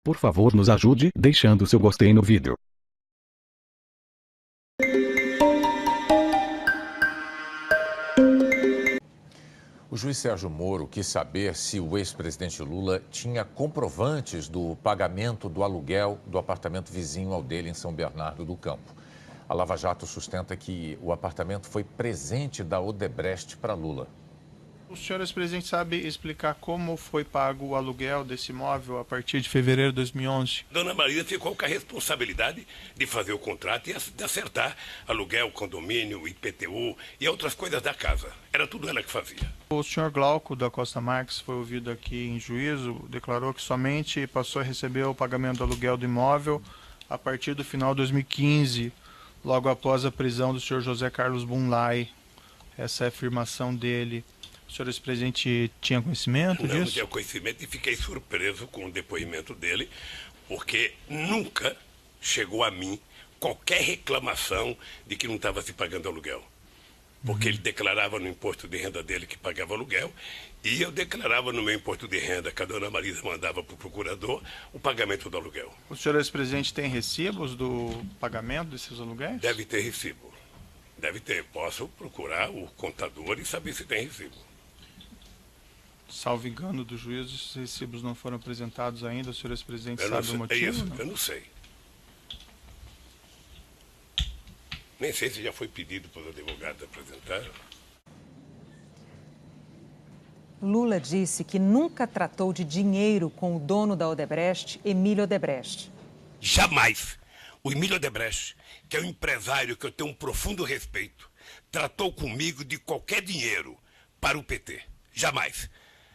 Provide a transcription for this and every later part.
Por favor, nos ajude deixando seu gostei no vídeo. O juiz Sérgio Moro quis saber se o ex-presidente Lula tinha comprovantes do pagamento do aluguel do apartamento vizinho ao dele em São Bernardo do Campo. A Lava Jato sustenta que o apartamento foi presente da Odebrecht para Lula. O senhor ex-presidente sabe explicar como foi pago o aluguel desse imóvel a partir de fevereiro de 2011? Dona Maria ficou com a responsabilidade de fazer o contrato e de acertar aluguel, condomínio, IPTU e outras coisas da casa. Era tudo ela que fazia. O senhor Glauco da Costa Marques foi ouvido aqui em juízo, declarou que somente passou a receber o pagamento do aluguel do imóvel a partir do final de 2015, logo após a prisão do senhor José Carlos Bunlai. Essa é a afirmação dele. O senhor ex-presidente tinha conhecimento disso? Não tinha conhecimento e fiquei surpreso com o depoimento dele, porque nunca chegou a mim qualquer reclamação de que não estava se pagando aluguel. Porque ele declarava no imposto de renda dele que pagava aluguel e eu declarava no meu imposto de renda, que a dona Marisa mandava para o procurador, o pagamento do aluguel. O senhor ex-presidente tem recibos do pagamento desses aluguéis? Deve ter recibo. Deve ter. Posso procurar o contador e saber se tem recibo. Salvo engano do juízo, esses recibos não foram apresentados ainda, o senhor ex-presidente sabe o motivo? É isso, eu não sei. Nem sei se já foi pedido para os advogados apresentar. Lula disse que nunca tratou de dinheiro com o dono da Odebrecht, Emílio Odebrecht. Jamais! O Emílio Odebrecht, que é um empresário que eu tenho um profundo respeito, tratou comigo de qualquer dinheiro para o PT. Jamais!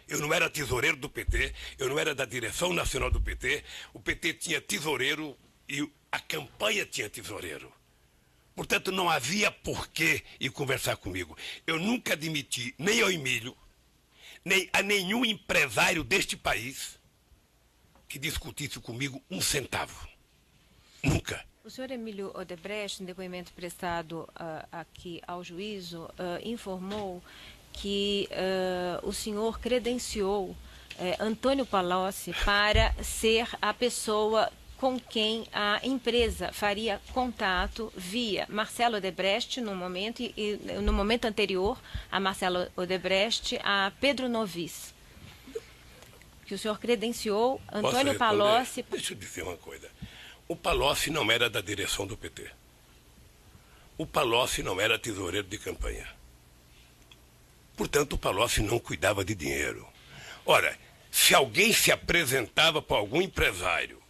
Eu não era tesoureiro do PT, eu não era da direção nacional do PT, o PT tinha tesoureiro e a campanha tinha tesoureiro. Portanto, não havia porquê ir conversar comigo. Eu nunca admiti, nem ao Emílio, nem a nenhum empresário deste país que discutisse comigo um centavo. Nunca. O senhor Emílio Odebrecht, em depoimento prestado aqui ao juízo, informou que o senhor credenciou Antônio Palocci para ser a pessoa com quem a empresa faria contato via Marcelo Odebrecht no momento e no momento anterior a Marcelo Odebrecht, a Pedro Novis. Que o senhor credenciou Antônio Palocci. Deixa eu dizer uma coisa. O Palocci não era da direção do PT. O Palocci não era tesoureiro de campanha. Portanto, o Palocci não cuidava de dinheiro. Ora, se alguém se apresentava para algum empresário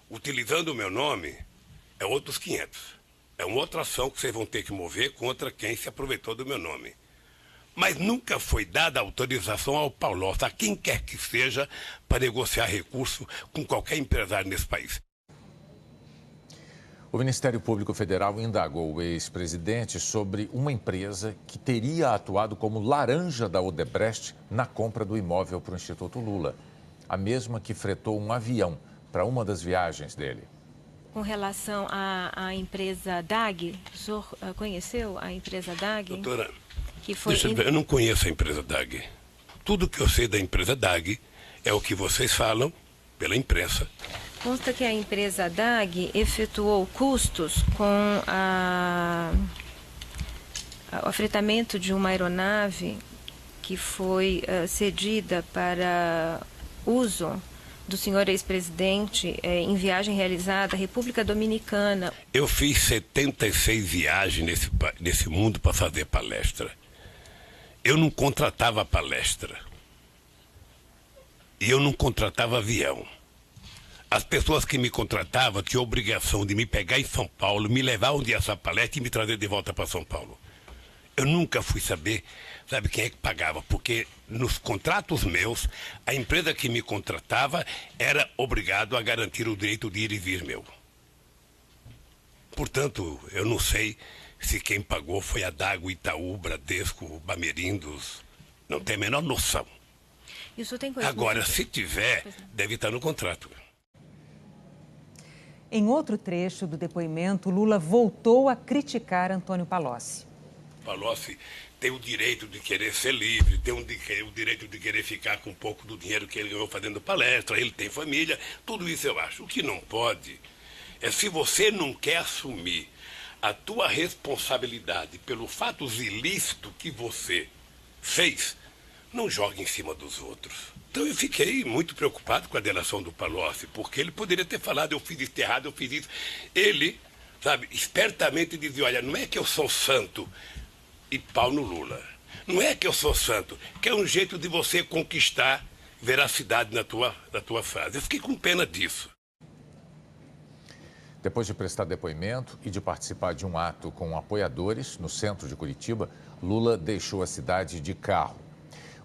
utilizando o meu nome, é outros 500. É uma outra ação que vocês vão ter que mover contra quem se aproveitou do meu nome. Mas nunca foi dada autorização ao Palocci, a quem quer que seja, para negociar recurso com qualquer empresário nesse país. O Ministério Público Federal indagou o ex-presidente sobre uma empresa que teria atuado como laranja da Odebrecht na compra do imóvel para o Instituto Lula. A mesma que fretou um avião para uma das viagens dele. Com relação à empresa DAG, o senhor conheceu a empresa DAG? Doutora, que foi... eu não conheço a empresa DAG. Tudo que eu sei da empresa DAG é o que vocês falam pela imprensa. Consta que a empresa DAG efetuou custos com o fretamento de uma aeronave que foi cedida para uso do senhor ex-presidente em viagem realizada à República Dominicana. Eu fiz 76 viagens nesse mundo para fazer palestra. Eu não contratava palestra. E eu não contratava avião. As pessoas que me contratavam tinham a obrigação de me pegar em São Paulo, me levar um dia essa palestra e me trazer de volta para São Paulo. Eu nunca fui saber, sabe, quem é que pagava, porque nos contratos meus, a empresa que me contratava era obrigado a garantir o direito de ir e vir meu. Portanto, eu não sei se quem pagou foi a Dago, Itaú, Bradesco, Bamerindos. Não tenho a menor noção. E o senhor tem Agora, se tiver, deve estar no contrato. Em outro trecho do depoimento, Lula voltou a criticar Antônio Palocci. Palocci tem o direito de querer ser livre, tem o direito de querer ficar com um pouco do dinheiro que ele ganhou fazendo palestra, ele tem família, tudo isso eu acho. O que não pode é, se você não quer assumir a tua responsabilidade pelo fato ilícito que você fez, não jogue em cima dos outros. Então eu fiquei muito preocupado com a delação do Palocci, porque ele poderia ter falado, eu fiz isso errado, eu fiz isso. Ele, sabe, espertamente dizia, olha, não é que eu sou santo e pau no Lula. Não é que eu sou santo, que é um jeito de você conquistar veracidade na tua frase. Eu fiquei com pena disso. Depois de prestar depoimento e de participar de um ato com apoiadores no centro de Curitiba, Lula deixou a cidade de carro.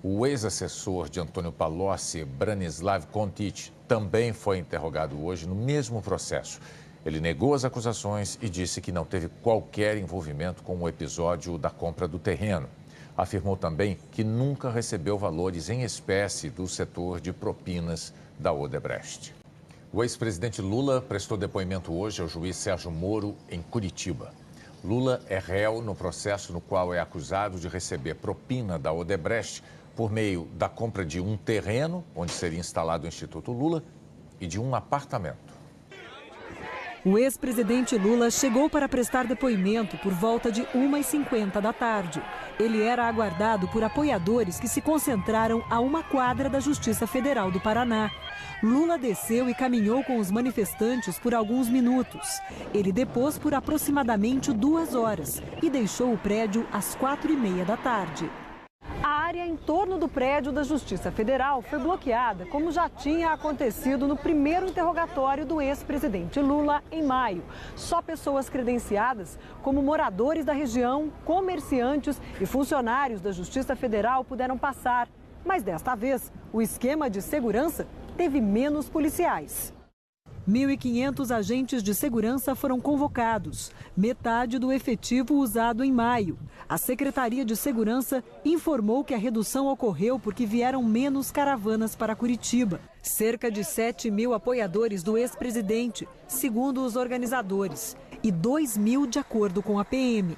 O ex-assessor de Antônio Palocci, Branislav Contic, também foi interrogado hoje no mesmo processo. Ele negou as acusações e disse que não teve qualquer envolvimento com o episódio da compra do terreno. Afirmou também que nunca recebeu valores em espécie do setor de propinas da Odebrecht. O ex-presidente Lula prestou depoimento hoje ao juiz Sérgio Moro, em Curitiba. Lula é réu no processo no qual é acusado de receber propina da Odebrecht por meio da compra de um terreno, onde seria instalado o Instituto Lula, e de um apartamento. O ex-presidente Lula chegou para prestar depoimento por volta de 1h50 da tarde. Ele era aguardado por apoiadores que se concentraram a uma quadra da Justiça Federal do Paraná. Lula desceu e caminhou com os manifestantes por alguns minutos. Ele depôs por aproximadamente 2 horas e deixou o prédio às 4h30 da tarde. A área em torno do prédio da Justiça Federal foi bloqueada, como já tinha acontecido no primeiro interrogatório do ex-presidente Lula em maio. Só pessoas credenciadas, como moradores da região, comerciantes e funcionários da Justiça Federal puderam passar. Mas desta vez, o esquema de segurança teve menos policiais. 1.500 agentes de segurança foram convocados, metade do efetivo usado em maio. A Secretaria de Segurança informou que a redução ocorreu porque vieram menos caravanas para Curitiba. Cerca de 7.000 apoiadores do ex-presidente, segundo os organizadores, e 2.000 de acordo com a PM.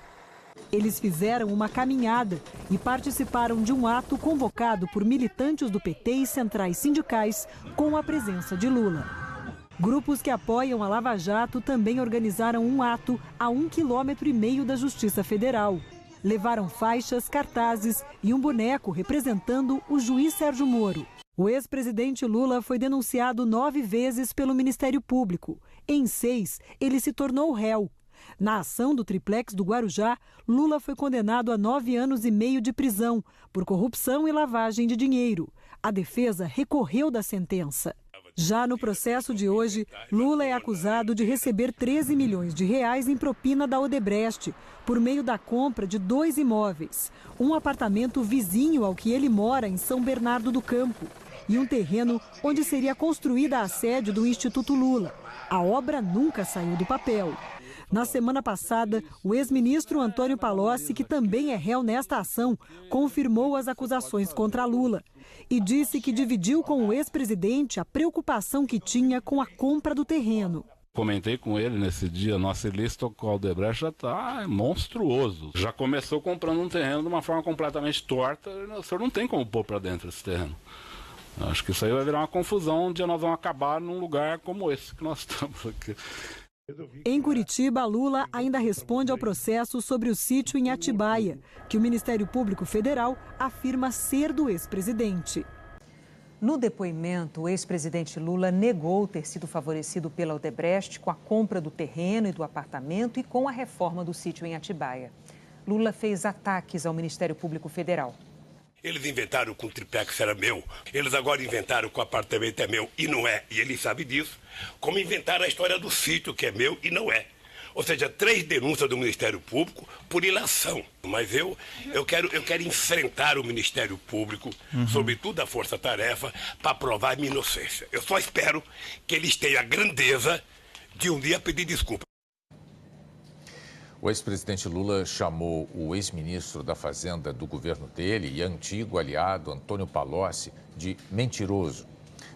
Eles fizeram uma caminhada e participaram de um ato convocado por militantes do PT e centrais sindicais com a presença de Lula. Grupos que apoiam a Lava Jato também organizaram um ato a 1,5 km da Justiça Federal. Levaram faixas, cartazes e um boneco representando o juiz Sérgio Moro. O ex-presidente Lula foi denunciado 9 vezes pelo Ministério Público. Em 6, ele se tornou réu. Na ação do triplex do Guarujá, Lula foi condenado a 9 anos e meio de prisão por corrupção e lavagem de dinheiro. A defesa recorreu da sentença. Já no processo de hoje, Lula é acusado de receber 13 milhões de reais em propina da Odebrecht, por meio da compra de 2 imóveis, um apartamento vizinho ao que ele mora em São Bernardo do Campo e um terreno onde seria construída a sede do Instituto Lula. A obra nunca saiu do papel. Na semana passada, o ex-ministro Antônio Palocci, que também é réu nesta ação, confirmou as acusações contra Lula e disse que dividiu com o ex-presidente a preocupação que tinha com a compra do terreno. Comentei com ele nesse dia, nossa lista com a Odebrecht já está monstruoso. Já começou comprando um terreno de uma forma completamente torta, o senhor não tem como pôr para dentro esse terreno. Acho que isso aí vai virar uma confusão, um dia nós vamos acabar num lugar como esse que nós estamos aqui. Em Curitiba, Lula ainda responde ao processo sobre o sítio em Atibaia, que o Ministério Público Federal afirma ser do ex-presidente. No depoimento, o ex-presidente Lula negou ter sido favorecido pela Odebrecht com a compra do terreno e do apartamento e com a reforma do sítio em Atibaia. Lula fez ataques ao Ministério Público Federal. Eles inventaram que o triplex era meu, eles agora inventaram que o apartamento é meu e não é, e ele sabe disso. Como inventaram a história do sítio que é meu e não é. Ou seja, 3 denúncias do Ministério Público por ilação. Mas eu quero enfrentar o Ministério Público, sobretudo a Força Tarefa, para provar minha inocência. Eu só espero que eles tenham a grandeza de um dia pedir desculpa. O ex-presidente Lula chamou o ex-ministro da Fazenda do governo dele e antigo aliado Antônio Palocci de mentiroso.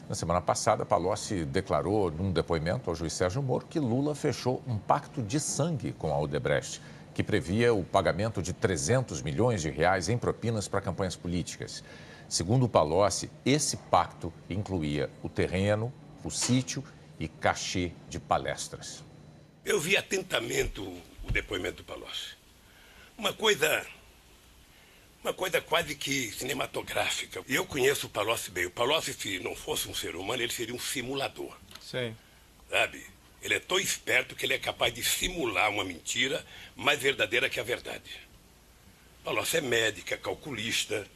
Na semana passada, Palocci declarou num depoimento ao juiz Sérgio Moro que Lula fechou um pacto de sangue com a Odebrecht, que previa o pagamento de 300 milhões de reais em propinas para campanhas políticas. Segundo o Palocci, esse pacto incluía o terreno, o sítio e cachê de palestras. Eu vi atentamente o depoimento do Palocci. Uma coisa quase que cinematográfica. Eu conheço o Palocci bem. O Palocci, se não fosse um ser humano, ele seria um simulador. Sei. Sabe? Ele é tão esperto que ele é capaz de simular uma mentira mais verdadeira que a verdade. O Palocci é médico, é calculista,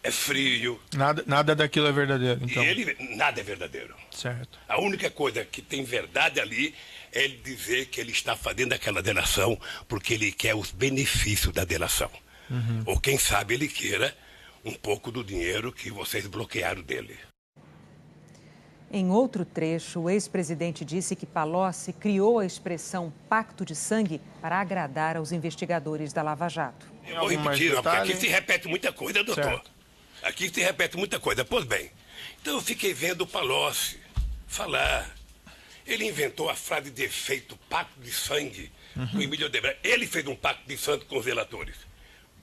é frio. Nada daquilo é verdadeiro, então. E nada é verdadeiro. Certo. A única coisa que tem verdade ali é ele dizer que ele está fazendo aquela delação porque ele quer os benefícios da delação. Ou quem sabe ele queira um pouco do dinheiro que vocês bloquearam dele. Em outro trecho, o ex-presidente disse que Palocci criou a expressão pacto de sangue para agradar aos investigadores da Lava Jato. Eu vou repetir, porque aqui se repete muita coisa, doutor. Certo. Aqui se repete muita coisa. Pois bem, então eu fiquei vendo o Palocci falar. Ele inventou a frase de efeito pacto de sangue com o Emílio Odebrecht. Ele fez um pacto de sangue com os relatores,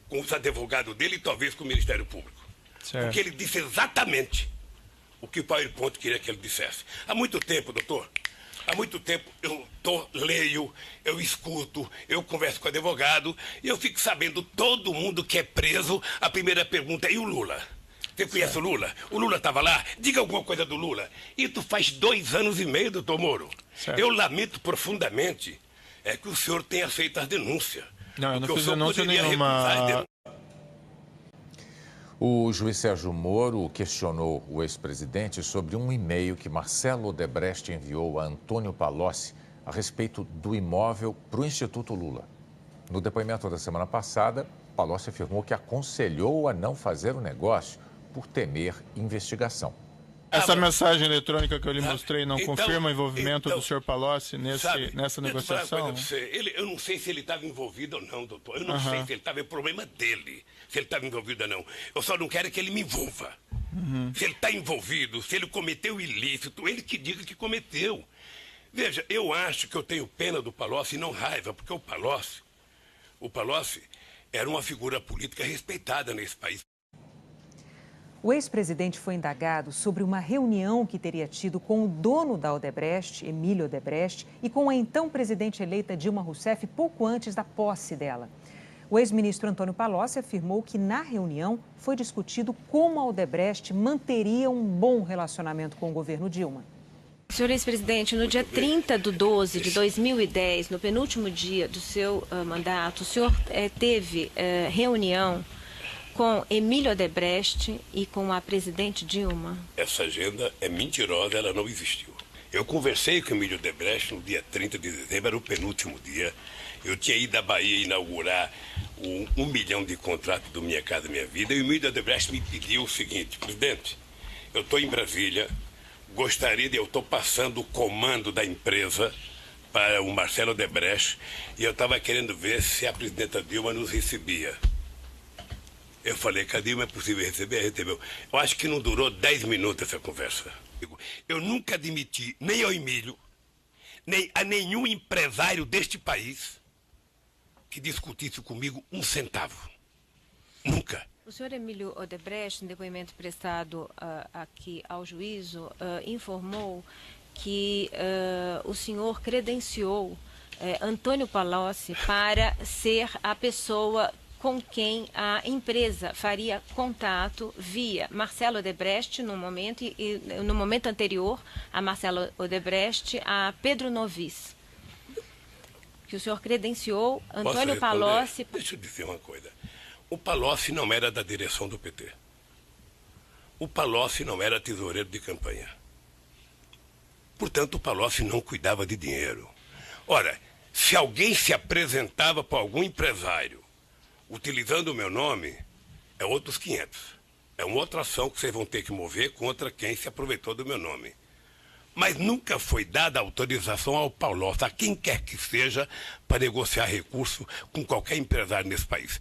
com os advogados dele e talvez com o Ministério Público. Certo. Porque ele disse exatamente o que o PowerPoint queria que ele dissesse. Há muito tempo, doutor, há muito tempo eu leio, eu escuto, eu converso com advogado e eu fico sabendo todo mundo que é preso. A primeira pergunta é: e o Lula? Você conhece o Lula? O Lula estava lá? Diga alguma coisa do Lula. Isso faz 2 anos e meio, doutor Moro. Certo. Eu lamento profundamente que o senhor tenha feito as denúncias. Não, eu não fiz denúncia nenhuma. O juiz Sérgio Moro questionou o ex-presidente sobre um e-mail que Marcelo Odebrecht enviou a Antônio Palocci a respeito do imóvel para o Instituto Lula. No depoimento da semana passada, Palocci afirmou que aconselhou a não fazer o negócio por temer investigação. Essa mensagem eletrônica que eu lhe mostrei não confirma o envolvimento do senhor Palocci nessa negociação? Eu não sei se ele estava envolvido ou não, doutor. Eu não sei se ele estava... É problema dele, se ele estava envolvido ou não. Eu só não quero que ele me envolva. Se ele está envolvido, se ele cometeu ilícito, ele que diga que cometeu. Veja, eu acho que eu tenho pena do Palocci e não raiva, porque o Palocci era uma figura política respeitada nesse país. O ex-presidente foi indagado sobre uma reunião que teria tido com o dono da Odebrecht, Emílio Odebrecht, e com a então presidente eleita Dilma Rousseff pouco antes da posse dela. O ex-ministro Antônio Palocci afirmou que na reunião foi discutido como a Odebrecht manteria um bom relacionamento com o governo Dilma. Senhor ex-presidente, no dia 30/12 de 2010, no penúltimo dia do seu mandato, o senhor teve reunião com Emílio Odebrecht e com a presidente Dilma? Essa agenda é mentirosa, ela não existiu. Eu conversei com Emílio Odebrecht no dia 30 de dezembro, era o penúltimo dia. Eu tinha ido à Bahia inaugurar o 1 milhão de contratos do Minha Casa Minha Vida. E o Emílio Odebrecht me pediu o seguinte: presidente, eu estou em Brasília, eu estou passando o comando da empresa para o Marcelo Odebrecht e eu estava querendo ver se a presidenta Dilma nos recebia. Eu falei, cadê? Não é possível receber? Recebeu. Eu acho que não durou 10 minutos essa conversa. Eu nunca admiti, nem ao Emílio, nem a nenhum empresário deste país que discutisse comigo um centavo. Nunca. O senhor Emílio Odebrecht, em depoimento prestado aqui ao juízo, informou que o senhor credenciou Antônio Palocci para ser a pessoa com quem a empresa faria contato via Marcelo Odebrecht no momento e no momento anterior a Marcelo Odebrecht, a Pedro Novis. Que o senhor credenciou Antônio Palocci... Deixa eu dizer uma coisa. O Palocci não era da direção do PT. O Palocci não era tesoureiro de campanha. Portanto, o Palocci não cuidava de dinheiro. Ora, se alguém se apresentava para algum empresário utilizando o meu nome, é outros 500. É uma outra ação que vocês vão ter que mover contra quem se aproveitou do meu nome. Mas nunca foi dada autorização ao Palocci, a quem quer que seja, para negociar recurso com qualquer empresário nesse país.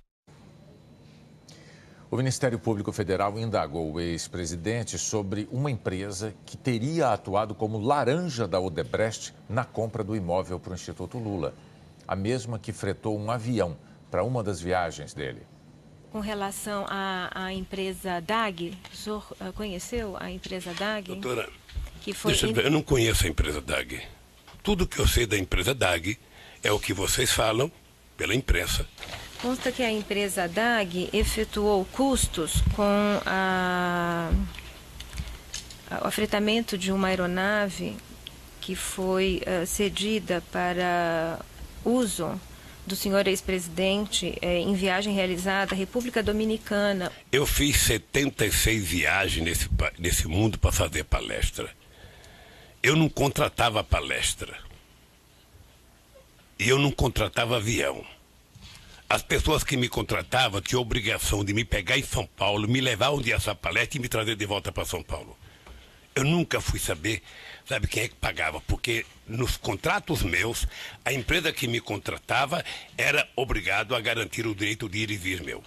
O Ministério Público Federal indagou o ex-presidente sobre uma empresa que teria atuado como laranja da Odebrecht na compra do imóvel para o Instituto Lula. a mesma que fretou um avião para uma das viagens dele. Com relação à empresa DAG, o senhor conheceu a empresa DAG? Doutora, que foi... eu não conheço a empresa DAG. Tudo que eu sei da empresa DAG é o que vocês falam pela imprensa. Consta que a empresa DAG efetuou custos com o fretamento de uma aeronave que foi cedida para uso do senhor ex-presidente em viagem realizada à República Dominicana. Eu fiz 76 viagens nesse mundo para fazer palestra. Eu não contratava palestra. E eu não contratava avião. As pessoas que me contratavam tinham a obrigação de me pegar em São Paulo, me levar onde essa palestra e me trazer de volta para São Paulo. Eu nunca fui saber, sabe, quem é que pagava, porque nos contratos meus, a empresa que me contratava era obrigado a garantir o direito de ir e vir meu.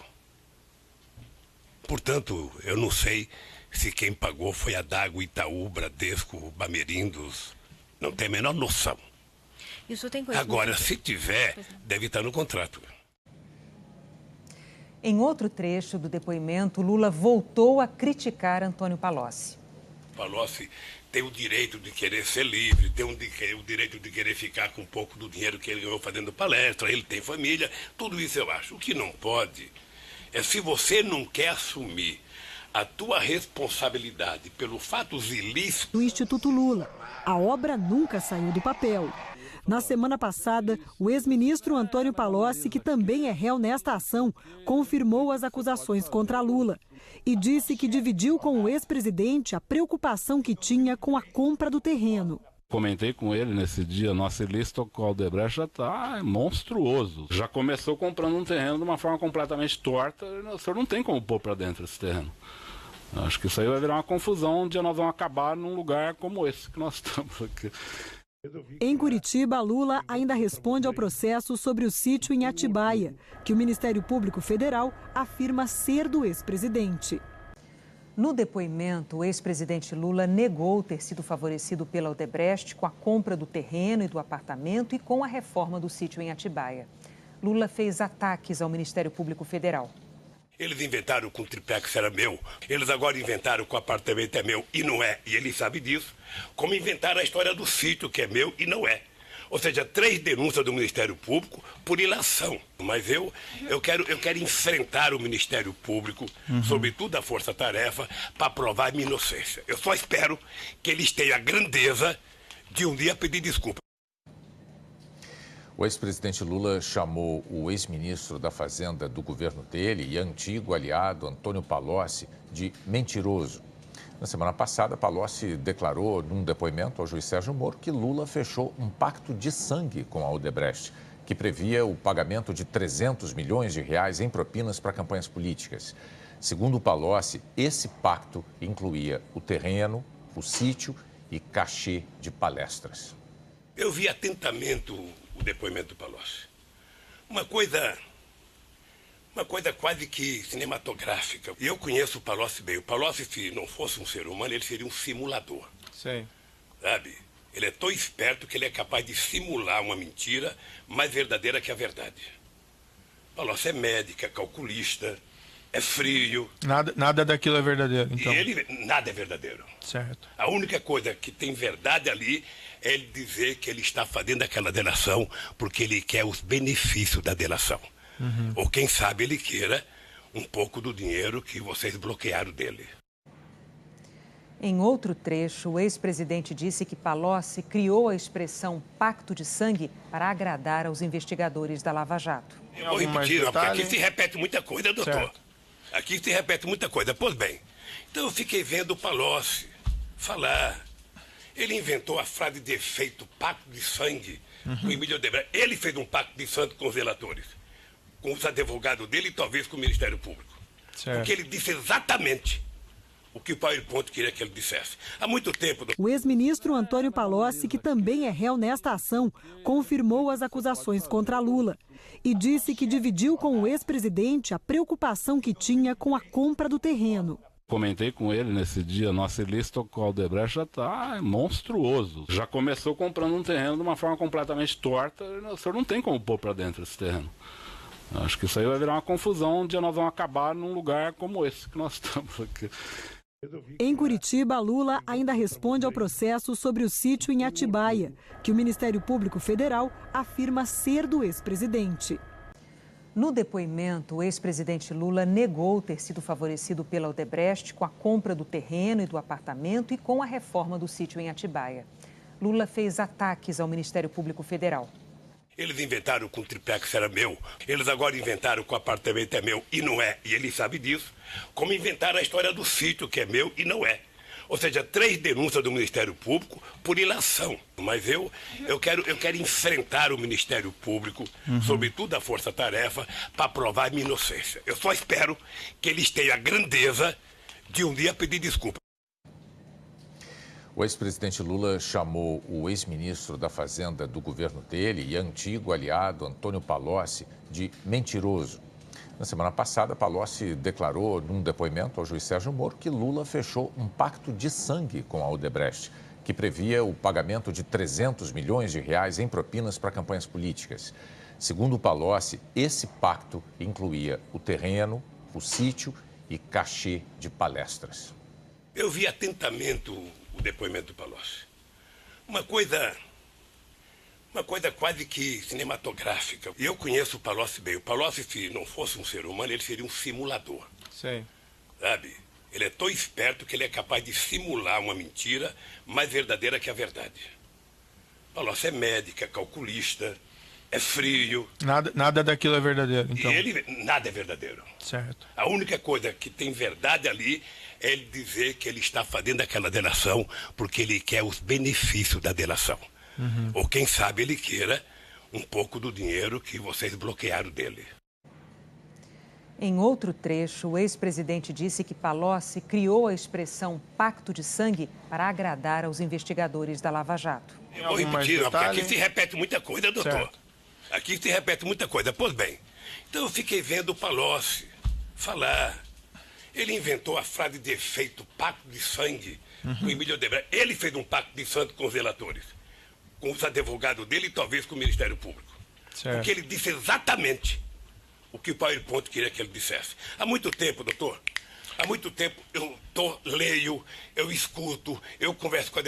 Portanto, eu não sei se quem pagou foi a Dago, Itaú, Bradesco, Bamerindos. Não tenho a menor noção. E o senhor tem Agora, se tiver, deve estar no contrato. Em outro trecho do depoimento, Lula voltou a criticar Antônio Palocci. Palocci tem o direito de querer ser livre, tem o direito de querer ficar com um pouco do dinheiro que ele ganhou fazendo palestra, ele tem família, tudo isso eu acho. O que não pode é, se você não quer assumir a tua responsabilidade pelo fatos ilícitos... Do Instituto Lula, a obra nunca saiu do papel. Na semana passada, o ex-ministro Antônio Palocci, que também é réu nesta ação, confirmou as acusações contra Lula e disse que dividiu com o ex-presidente a preocupação que tinha com a compra do terreno. Comentei com ele nesse dia, nosso ilícito com o Aldebrecht já está monstruoso. Já começou comprando um terreno de uma forma completamente torta, o senhor não tem como pôr para dentro esse terreno. Acho que isso aí vai virar uma confusão, um dia nós vamos acabar num lugar como esse que nós estamos aqui. Em Curitiba, Lula ainda responde ao processo sobre o sítio em Atibaia, que o Ministério Público Federal afirma ser do ex-presidente. No depoimento, o ex-presidente Lula negou ter sido favorecido pela Odebrecht com a compra do terreno e do apartamento e com a reforma do sítio em Atibaia. Lula fez ataques ao Ministério Público Federal. Eles inventaram com o tripé que era meu. Eles agora inventaram que o apartamento é meu e não é. E ele sabe disso. Como inventaram a história do sítio que é meu e não é. Ou seja, 3 denúncias do Ministério Público por ilação. Mas eu quero enfrentar o Ministério Público, sobretudo a Força Tarefa, para provar a minha inocência. Eu só espero que eles tenham a grandeza de um dia pedir desculpa. O ex-presidente Lula chamou o ex-ministro da Fazenda do governo dele e antigo aliado Antônio Palocci de mentiroso. Na semana passada, Palocci declarou num depoimento ao juiz Sérgio Moro que Lula fechou um pacto de sangue com a Odebrecht, que previa o pagamento de 300 milhões de reais em propinas para campanhas políticas. Segundo Palocci, esse pacto incluía o terreno, o sítio e cachê de palestras. Eu vi atentamente o depoimento do Palocci. Uma coisa quase que cinematográfica. E eu conheço o Palocci bem. O Palocci, se não fosse um ser humano, ele seria um simulador. Sim. Sabe? Ele é tão esperto que ele é capaz de simular uma mentira mais verdadeira que a verdade. Palocci é médico, é calculista, é frio. Nada daquilo é verdadeiro, então. E nada é verdadeiro. Certo. A única coisa que tem verdade ali é ele dizer que ele está fazendo aquela delação porque ele quer os benefícios da delação. Ou quem sabe ele queira um pouco do dinheiro que vocês bloquearam dele. Em outro trecho, o ex-presidente disse que Palocci criou a expressão pacto de sangue para agradar aos investigadores da Lava Jato. Eu vou repetir, porque aqui se repete muita coisa, doutor. Certo. Aqui se repete muita coisa. Pois bem, então eu fiquei vendo o Palocci falar. Ele inventou a frase de efeito, pacto de sangue, com o Emílio Odebrecht. Ele fez um pacto de sangue com os relatores, com os advogados dele e talvez com o Ministério Público. Certo. Porque ele disse exatamente o que o PowerPoint queria que ele dissesse. Há muito tempo... O ex-ministro Antônio Palocci, que também é réu nesta ação, confirmou as acusações contra Lula e disse que dividiu com o ex-presidente a preocupação que tinha com a compra do terreno. Comentei com ele nesse dia, nosso ilícito com o Odebrecht já está monstruoso. Já começou comprando um terreno de uma forma completamente torta, o senhor não tem como pôr para dentro esse terreno. Acho que isso aí vai virar uma confusão, um dia nós vamos acabar num lugar como esse que nós estamos aqui. Em Curitiba, Lula ainda responde ao processo sobre o sítio em Atibaia, que o Ministério Público Federal afirma ser do ex-presidente. No depoimento, o ex-presidente Lula negou ter sido favorecido pela Odebrecht com a compra do terreno e do apartamento e com a reforma do sítio em Atibaia. Lula fez ataques ao Ministério Público Federal. Eles inventaram com o triplex era meu, eles agora inventaram que o apartamento é meu e não é, e ele sabe disso, como inventaram a história do sítio que é meu e não é. Ou seja, 3 denúncias do Ministério Público por ilação. Mas eu quero enfrentar o Ministério Público, sobretudo a Força Tarefa, para provar minha inocência. Eu só espero que eles tenham a grandeza de um dia pedir desculpa. O ex-presidente Lula chamou o ex-ministro da Fazenda do governo dele e antigo aliado Antônio Palocci de mentiroso. Na semana passada, Palocci declarou num depoimento ao juiz Sérgio Moro que Lula fechou um pacto de sangue com a Odebrecht, que previa o pagamento de 300 milhões de reais em propinas para campanhas políticas. Segundo Palocci, esse pacto incluía o terreno, o sítio e cachê de palestras. Eu vi atentamente o depoimento do Palocci. Uma coisa quase que cinematográfica. Eu conheço o Palocci bem. O Palocci, se não fosse um ser humano, ele seria um simulador. Sim. Sabe? Ele é tão esperto que ele é capaz de simular uma mentira mais verdadeira que a verdade. Palocci é médico, é calculista, é frio. Nada daquilo é verdadeiro, então. E nada é verdadeiro. Certo. A única coisa que tem verdade ali é ele dizer que ele está fazendo aquela delação porque ele quer os benefícios da delação. Ou quem sabe ele queira um pouco do dinheiro que vocês bloquearam dele. Em outro trecho, o ex-presidente disse que Palocci criou a expressão pacto de sangue para agradar aos investigadores da Lava Jato. Eu vou repetir, porque aqui se repete muita coisa, doutor. Certo. Aqui se repete muita coisa. Pois bem, então eu fiquei vendo o Palocci falar. Ele inventou a frase de efeito pacto de sangue com o Emílio Odebrecht. Ele fez um pacto de sangue com os relatores, com os advogados dele e talvez com o Ministério Público. Certo. Porque ele disse exatamente o que o PowerPoint queria que ele dissesse. Há muito tempo, doutor, há muito tempo eu leio, eu escuto, eu converso com a